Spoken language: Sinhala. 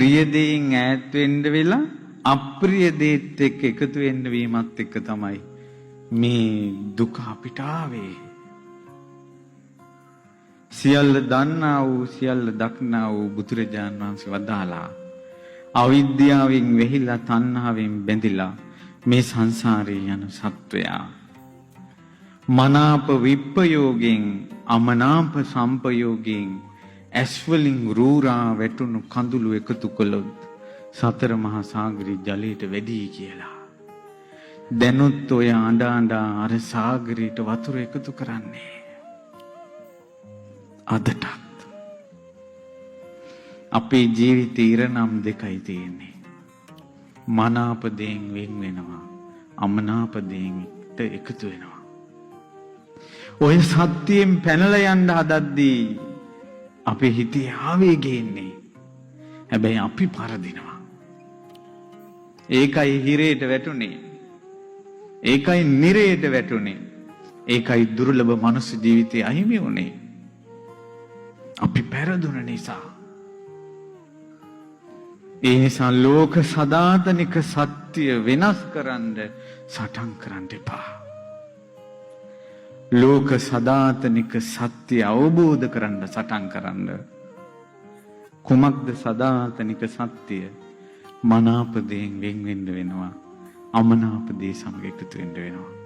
ප්‍රිය දෙයින් ඈත් වෙන්න වෙලා අප්‍රිය දේත් එක්ක එකතු වෙන්න වීමත් එක්ක තමයි මේ දුක අපිට ආවේ. සියල්ල දන්නා වූ සියල්ල දක්නා වූ බුදුරජාණන් වහන්සේ වදාලා අවිද්‍යාවෙන් වෙහිලා තණ්හාවෙන් බැඳිලා මේ සංසාරේ යන සත්වයා මනාප විප්පයෝගෙන් අමනාප සම්පයෝගෙන් ඇස්වලින් රූරා වැටුණු කඳුළු එකතු කළොත් සතර මහා සාගරේ ජලයට වැඩි කියලා. දැනුත් ඔය අඬ අර සාගරයට වතුර එකතු කරන්නේ. අදටත් අපේ ජීවිතේ ඉරණම් දෙකයි තියෙන්නේ. මනාප දෙයින් වෙන් වෙනවා, අමනාප දෙයින් එකතු වෙනවා. ඔය සත්‍යයෙන් පැනලා යන්න හදද්දී අපේ හිතේ ආවේගය එන්නේ. හැබැයි අපි පරදිනවා. ඒකයි හිරේට වැටුනේ. ඒකයි නිරේට වැටුනේ. ඒකයි දුර්ලභ මනුස්ස ජීවිතේ අහිමි වුනේ. අපි පෙරදුන නිසා. ඒ නිසා ලෝක සදාතනික සත්‍ය වෙනස් කරන්න සටන් කරන්න එපා. ලෝක සදාතනික සත්‍ය අවබෝධ කරන්න සටන් කරන්න. කුමක්ද සදාතනික සත්‍ය? මනාප දේෙන් වෙන් වෙන්න වෙනවා, අමනාප දේ සමග එකතු වෙන්න වෙනවා.